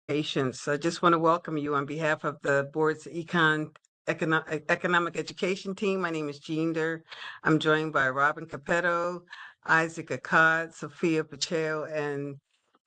Patience. I just want to welcome you on behalf of the board's economic education team. My name is Jean Der. I'm joined by Robin Capetto, Isaac Akkad, Sophia Pacheco, and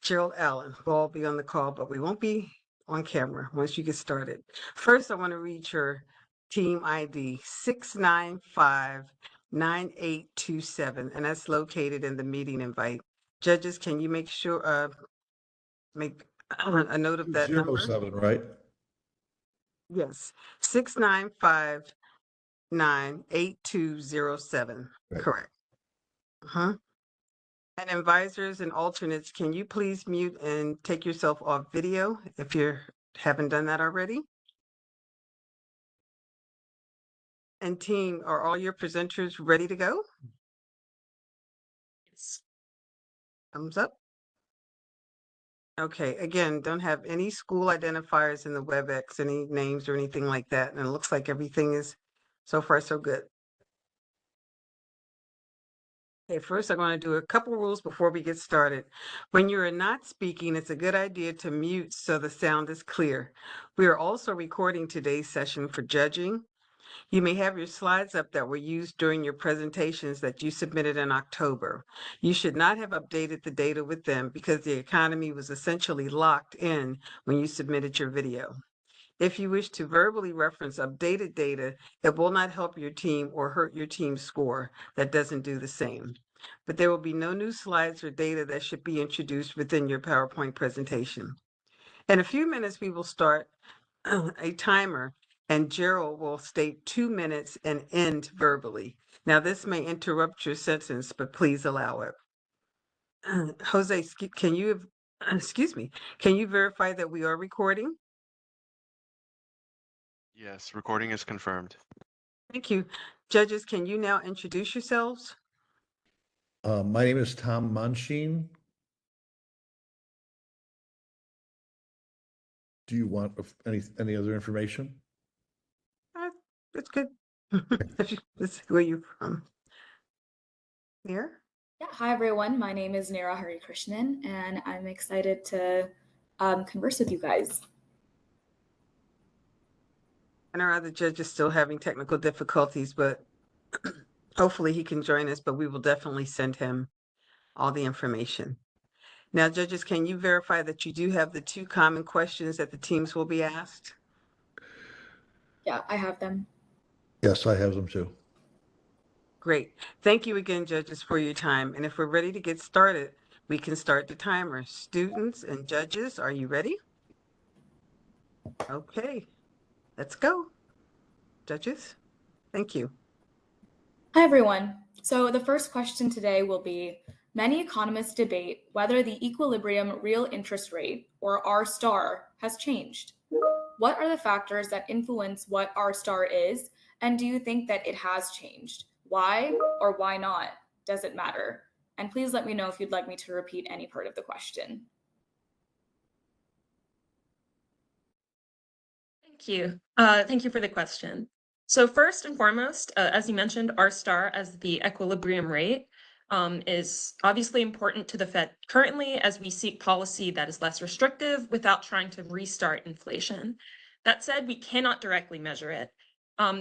Gerald Allen. We'll all be on the call, but we won't be on camera once you get started. First, I want to read your team ID 6959827, and that's located in the meeting invite. Judges, can you make a note of that number? 07, right? Yes, 6959827. Right. Correct. Uh-huh. And advisors and alternates, can you please mute and take yourself off video if you haven't done that already? And team, are all your presenters ready to go? Yes. Thumbs up. Okay, again, don't have any school identifiers in the WebEx, any names or anything like that. And it looks like everything is so far so good. Okay, first I'm going to do a couple rules before we get started. When you are not speaking, it's a good idea to mute so the sound is clear. We are also recording today's session for judging. You may have your slides up that were used during your presentations that you submitted in October. You should not have updated the data with them because the economy was essentially locked in when you submitted your video. If you wish to verbally reference updated data, it will not help your team or hurt your team's score. That doesn't do the same. But there will be no new slides or data that should be introduced within your PowerPoint presentation. In a few minutes, we will start a timer and Gerald will state 2 minutes and end verbally. Now, this may interrupt your sentence, but please allow it. Jose, can you, can you verify that we are recording? Yes, recording is confirmed. Thank you. Judges, can you now introduce yourselves? My name is Tom Munsheen. Do you want any other information? That's good. Let's see where you from. Here? Yeah, hi everyone. My name is Neera Harikrishnan, and I'm excited to converse with you guys. And our other judge is still having technical difficulties, but hopefully he can join us, but we will definitely send him all the information. Now, judges, can you verify that you do have the 2 common questions that the teams will be asked? Yeah, I have them. Yes, I have them too. Great. Thank you again, judges, for your time. And if we're ready to get started, we can start the timer. Students and judges, are you ready? Okay, let's go. Judges, thank you. Hi everyone. So the first question today will be, many economists debate whether the equilibrium real interest rate, or R star, has changed. What are the factors that influence what R star is, and do you think that it has changed? Why or why not? Does it matter? And please let me know if you'd like me to repeat any part of the question. Thank you. Thank you for the question. So first and foremost, as you mentioned, R star as the equilibrium rate is obviously important to the Fed currently as we seek policy that is less restrictive without trying to restart inflation. That said, we cannot directly measure it.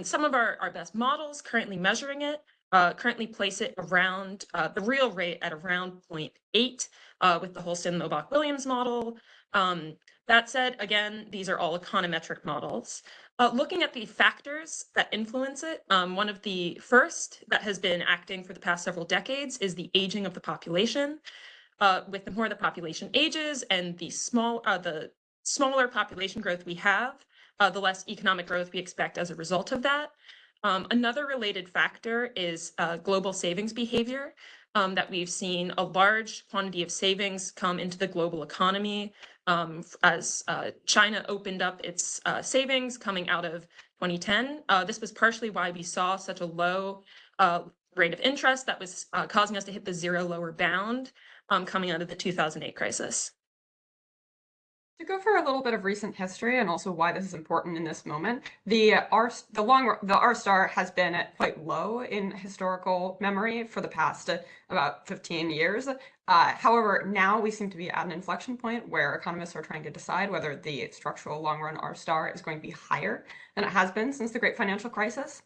Some of our best models currently measuring it currently place it around the real rate at around 0.8 with the Holston-Lobach-Williams model. That said, again, these are all econometric models. Looking at the factors that influence it, one of the first that has been acting for the past several decades is the aging of the population. With the more the population ages and the smaller population growth we have, the less economic growth we expect as a result of that. Another related factor is global savings behavior, that we've seen a large quantity of savings come into the global economy as China opened up its savings coming out of 2010. This was partially why we saw such a low rate of interest that was causing us to hit the zero lower bound coming out of the 2008 crisis. To go for a little bit of recent history and also why this is important in this moment, the R star has been quite low in historical memory for the past about 15 years. However, now we seem to be at an inflection point where economists are trying to decide whether the structural long-run R star is going to be higher than it has been since the Great Financial Crisis.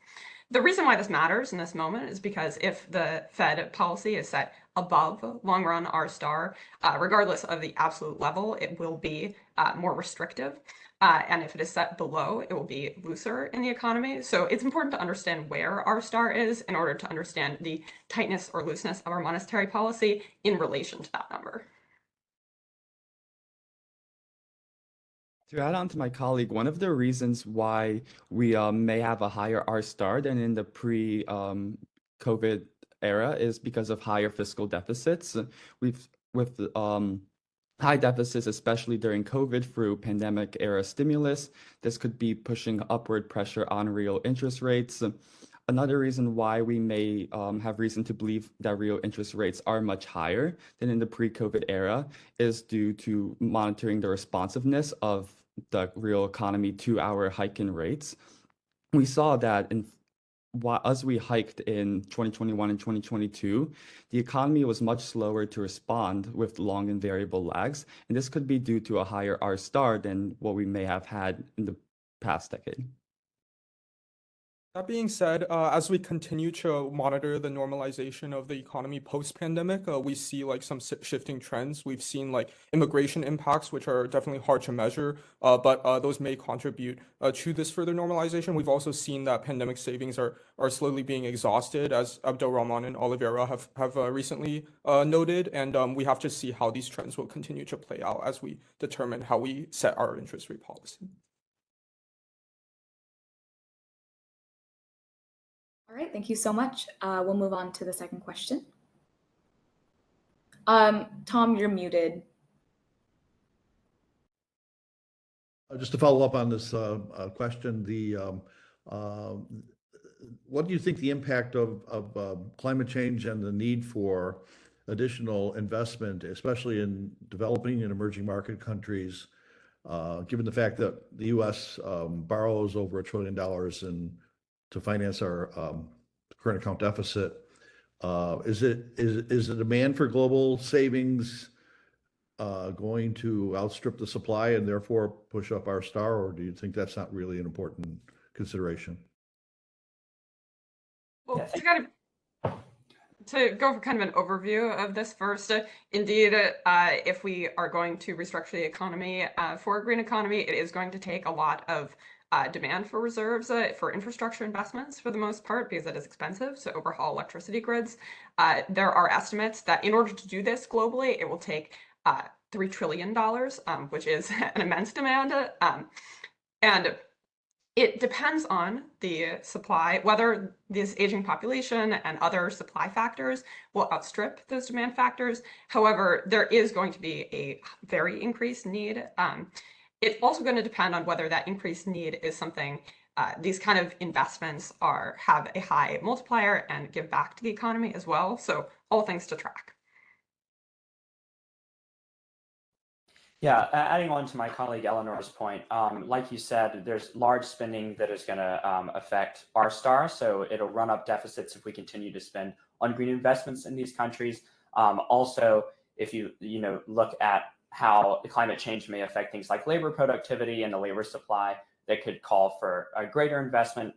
The reason why this matters in this moment is because if the Fed policy is set above long-run R star, regardless of the absolute level, it will be more restrictive. And if it is set below, it will be looser in the economy. So it's important to understand where R star is in order to understand the tightness or looseness of our monetary policy in relation to that number. To add on to my colleague, one of the reasons why we may have a higher R star than in the pre-COVID era is because of higher fiscal deficits. With high deficits, especially during COVID through pandemic era stimulus, this could be pushing upward pressure on real interest rates. Another reason why we may have reason to believe that real interest rates are much higher than in the pre-COVID era is due to monitoring the responsiveness of the real economy to our hike in rates. We saw that as we hiked in 2021 and 2022, the economy was much slower to respond with long and variable lags, and this could be due to a higher R star than what we may have had in the past decade. That being said, as we continue to monitor the normalization of the economy post-pandemic, we see like some shifting trends. We've seen like immigration impacts, which are definitely hard to measure, but those may contribute to this further normalization. We've also seen that pandemic savings are slowly being exhausted, as Abdelrahman and Oliveira have recently noted, and we have to see how these trends will continue to play out as we determine how we set our interest rate policy. All right, thank you so much. We'll move on to the second question. Tom, you're muted. Just to follow up on this question, what do you think the impact of climate change and the need for additional investment, especially in developing and emerging market countries, given the fact that the U.S. Borrows over $1 trillion to finance our current account deficit? Is the demand for global savings going to outstrip the supply and therefore push up our star, or do you think that's not really an important consideration? Well, to go for kind of an overview of this first, indeed, if we are going to restructure the economy for a green economy, it is going to take a lot of demand for reserves for infrastructure investments for the most part, because it is expensive to overhaul electricity grids. There are estimates that in order to do this globally, it will take $3 trillion, which is an immense demand. And it depends on the supply, whether this aging population and other supply factors will outstrip those demand factors. However, there is going to be a very increased need. It's also going to depend on whether that increased need is something, these kind of investments have a high multiplier and give back to the economy as well. So all things to track. Yeah, adding on to my colleague Eleanor's point, like you said, there's large spending that is going to affect R star, so it'll run up deficits if we continue to spend on green investments in these countries. Also, if you look at how the climate change may affect things like labor productivity and the labor supply, that could call for a greater investment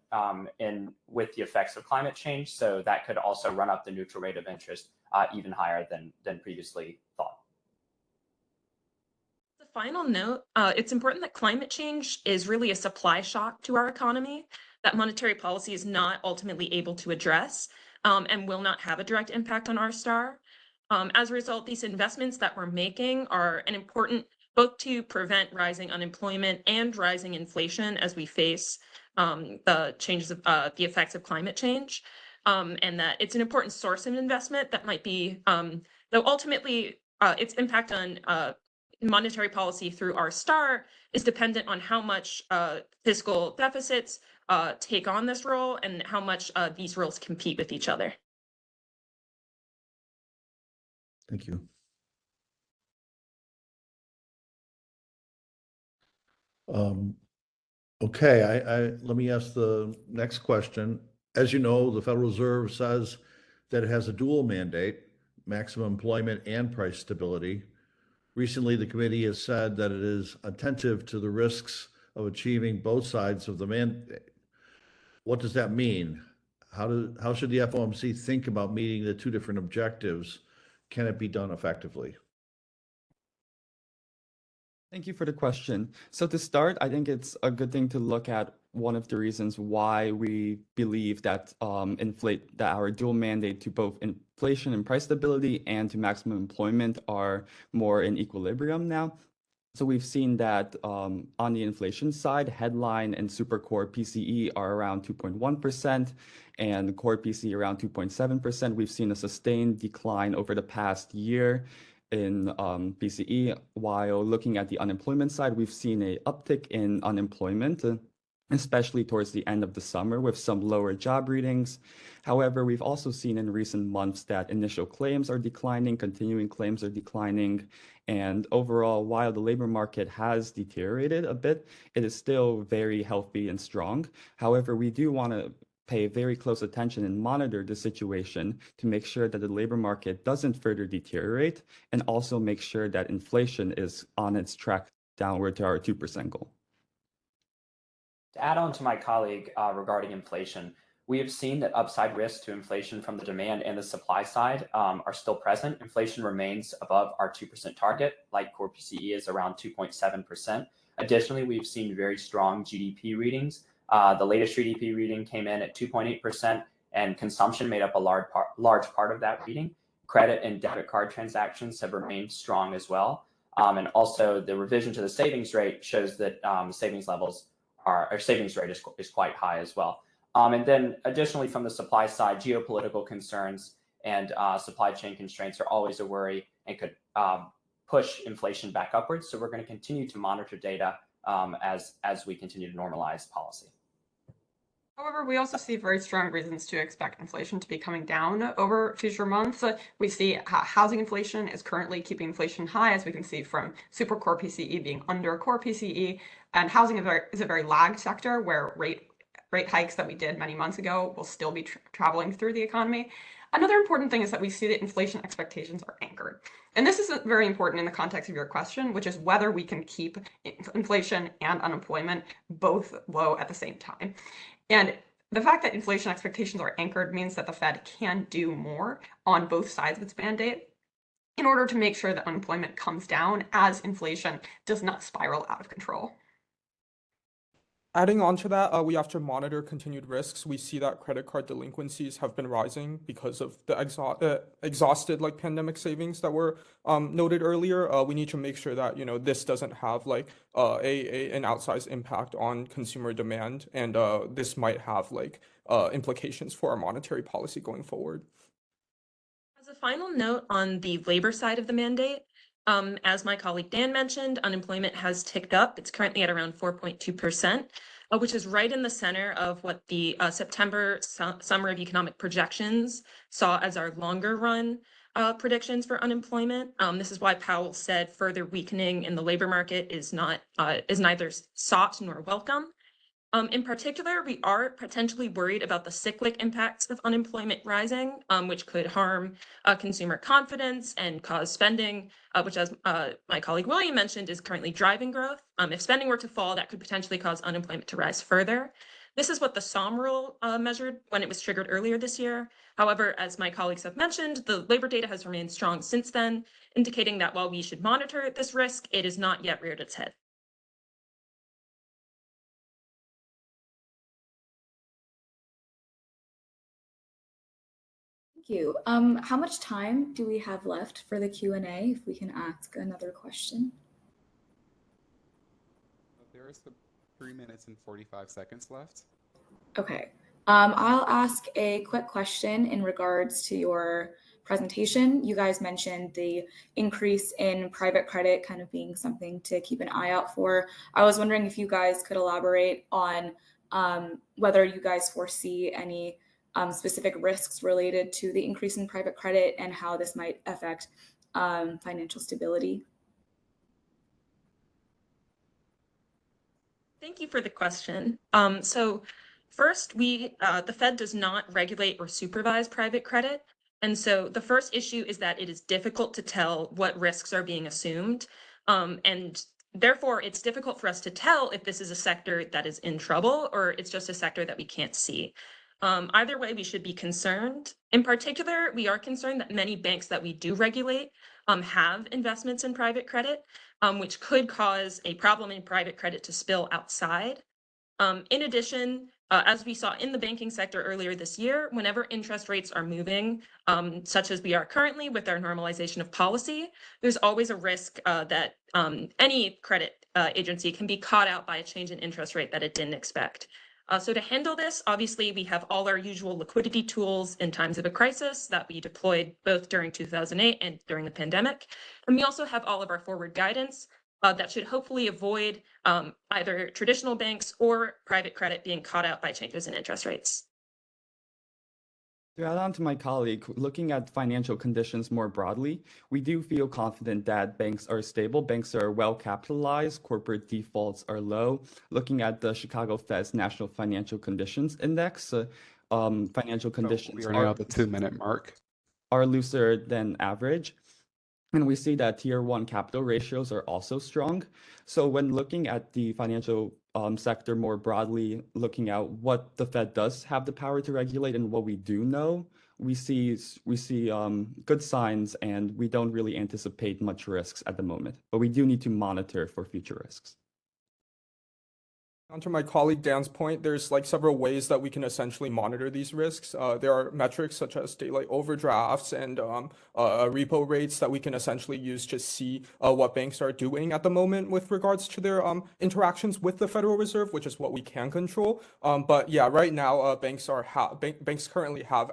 with the effects of climate change. So that could also run up the neutral rate of interest even higher than previously thought. The final note, it's important that climate change is really a supply shock to our economy that monetary policy is not ultimately able to address and will not have a direct impact on R star. As a result, these investments that we're making are an important both to prevent rising unemployment and rising inflation as we face the changes of the effects of climate change, and that it's an important source of investment that might be, though ultimately its impact on monetary policy through R star is dependent on how much fiscal deficits take on this role and how much these roles compete with each other. Thank you. Okay, let me ask the next question. As you know, the Federal Reserve says that it has a dual mandate, maximum employment and price stability. Recently, the committee has said that it is attentive to the risks of achieving both sides of the mandate. What does that mean? How should the FOMC think about meeting the two different objectives? Can it be done effectively? Thank you for the question. So to start, I think it's a good thing to look at one of the reasons why we believe that that our dual mandate to both inflation and price stability and to maximum employment are more in equilibrium now. So we've seen that on the inflation side, headline and super core PCE are around 2.1% and core PCE around 2.7%. We've seen a sustained decline over the past year in PCE, while looking at the unemployment side, we've seen an uptick in unemployment, especially towards the end of the summer with some lower job readings. However, we've also seen in recent months that initial claims are declining, continuing claims are declining, and overall, while the labor market has deteriorated a bit, it is still very healthy and strong. However, we do want to pay very close attention and monitor the situation to make sure that the labor market doesn't further deteriorate, and also make sure that inflation is on its track downward to our 2% goal. To add on to my colleague regarding inflation, we have seen that upside risks to inflation from the demand and the supply side are still present. Inflation remains above our 2% target, like core PCE is around 2.7%. Additionally, we've seen very strong GDP readings. The latest GDP reading came in at 2.8%, and consumption made up a large part of that reading. Credit and debit card transactions have remained strong as well. And also the revision to the savings rate shows that savings rate is quite high as well. And then additionally, from the supply side, geopolitical concerns and supply chain constraints are always a worry and could push inflation back upwards. So we're going to continue to monitor data as we continue to normalize policy. However, we also see very strong reasons to expect inflation to be coming down over future months. We see housing inflation is currently keeping inflation high, as we can see from super core PCE being under core PCE. And housing is a very lagged sector where rate hikes that we did many months ago will still be traveling through the economy. Another important thing is that we see that inflation expectations are anchored. And this is very important in the context of your question, which is whether we can keep inflation and unemployment both low at the same time. And the fact that inflation expectations are anchored means that the Fed can do more on both sides of its mandate in order to make sure that unemployment comes down as inflation does not spiral out of control. Adding on to that, we have to monitor continued risks. We see that credit card delinquencies have been rising because of the exhausted pandemic savings that were noted earlier. We need to make sure that this doesn't have an outsized impact on consumer demand, and this might have implications for our monetary policy going forward. As a final note on the labor side of the mandate, as my colleague Dan mentioned, unemployment has ticked up. It's currently at around 4.2%, which is right in the center of what the September Summer of Economic Projections saw as our longer run predictions for unemployment. This is why Powell said further weakening in the labor market is neither sought nor welcome. In particular, we are potentially worried about the cyclic impacts of unemployment rising, which could harm consumer confidence and cause spending, which, as my colleague William mentioned, is currently driving growth. If spending were to fall, that could potentially cause unemployment to rise further. This is what the SOM rule measured when it was triggered earlier this year. However, as my colleagues have mentioned, the labor data has remained strong since then, indicating that while we should monitor this risk, it is not yet reared its head. Thank you. How much time do we have left for the Q&A, if we can ask another question? There is 3 minutes and 45 seconds left. Okay. I'll ask a quick question in regards to your presentation. You guys mentioned the increase in private credit kind of being something to keep an eye out for. I was wondering if you guys could elaborate on whether you guys foresee any specific risks related to the increase in private credit and how this might affect financial stability. Thank you for the question. So first, the Fed does not regulate or supervise private credit. And so the first issue is that it is difficult to tell what risks are being assumed. And therefore, it's difficult for us to tell if this is a sector that is in trouble or it's just a sector that we can't see. Either way, we should be concerned. In particular, we are concerned that many banks that we do regulate have investments in private credit, which could cause a problem in private credit to spill outside. In addition, as we saw in the banking sector earlier this year, whenever interest rates are moving, such as we are currently with our normalization of policy, there's always a risk that any credit agency can be caught out by a change in interest rate that it didn't expect. So to handle this, obviously, we have all our usual liquidity tools in times of a crisis that we deployed both during 2008 and during the pandemic. And we also have all of our forward guidance that should hopefully avoid either traditional banks or private credit being caught out by changes in interest rates. To add on to my colleague, looking at financial conditions more broadly, we do feel confident that banks are stable, banks are well capitalized, corporate defaults are low. Looking at the Chicago Fed's National Financial Conditions Index, financial conditions We are now at the 2-minute mark. are looser than average. And we see that tier 1 capital ratios are also strong. So when looking at the financial sector more broadly, looking at what the Fed does have the power to regulate and what we do know, we see good signs, and we don't really anticipate much risks at the moment. But we do need to monitor for future risks. Onto my colleague Dan's point, there's like several ways that we can essentially monitor these risks. There are metrics such as daylight overdrafts and repo rates that we can essentially use to see what banks are doing at the moment with regards to their interactions with the Federal Reserve, which is what we can control. But yeah, right now banks currently have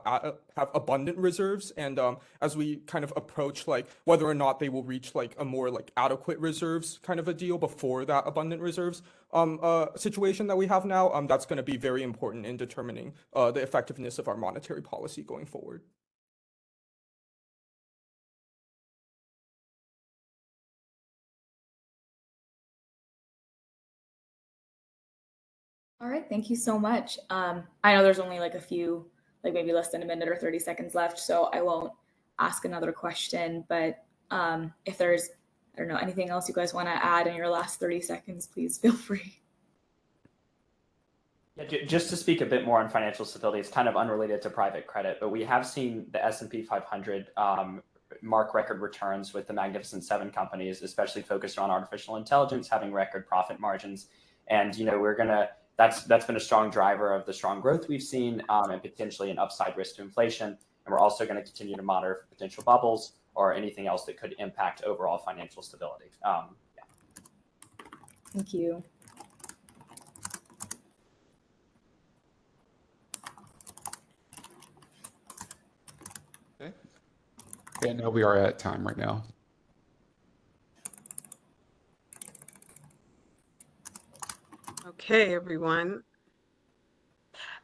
abundant reserves, and as we kind of approach like whether or not they will reach like a more like adequate reserves kind of a deal before that abundant reserves situation that we have now, that's going to be very important in determining the effectiveness of our monetary policy going forward. All right, thank you so much. I know there's only like a few, like maybe less than a minute or 30 seconds left, so I won't ask another question, but if there's, I don't know, anything else you guys want to add in your last 30 seconds, please feel free. Yeah, just to speak a bit more on financial stability, it's kind of unrelated to private credit, but we have seen the S&P 500 mark record returns with the Magnificent Seven companies, especially focused on artificial intelligence, having record profit margins. And, you know, that's been a strong driver of the strong growth we've seen and potentially an upside risk to inflation. And we're also going to continue to monitor for potential bubbles or anything else that could impact overall financial stability. Yeah. Thank you. Okay, no, we are at time right now. Okay, everyone.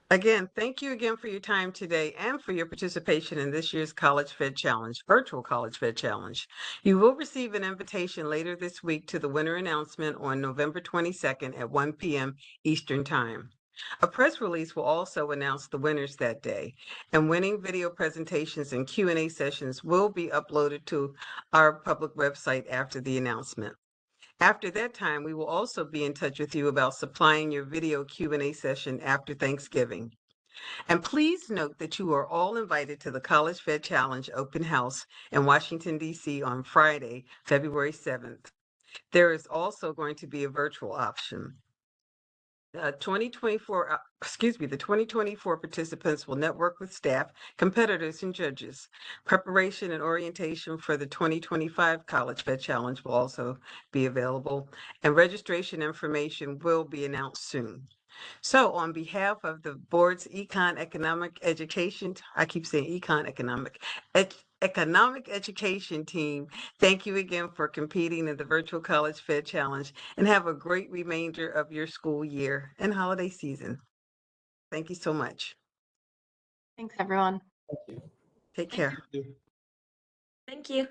Again, thank you again for your time today and for your participation in this year's College Fed Challenge, Virtual College Fed Challenge. You will receive an invitation later this week to the winner announcement on November 22nd at 1 p.m. Eastern Time. A press release will also announce the winners that day, and winning video presentations and Q&A sessions will be uploaded to our public website after the announcement. After that time, we will also be in touch with you about supplying your video Q&A session after Thanksgiving. And please note that you are all invited to the College Fed Challenge Open House in Washington, D.C. on Friday, February 7th. There is also going to be a virtual option. The 2024 participants will network with staff, competitors, and judges. Preparation and orientation for the 2025 College Fed Challenge will also be available, and registration information will be announced soon. So on behalf of the board's economic education education team, thank you again for competing in the Virtual College Fed Challenge, and have a great remainder of your school year and holiday season. Thank you so much. Thanks, everyone. Thank you. Take care. Thank you.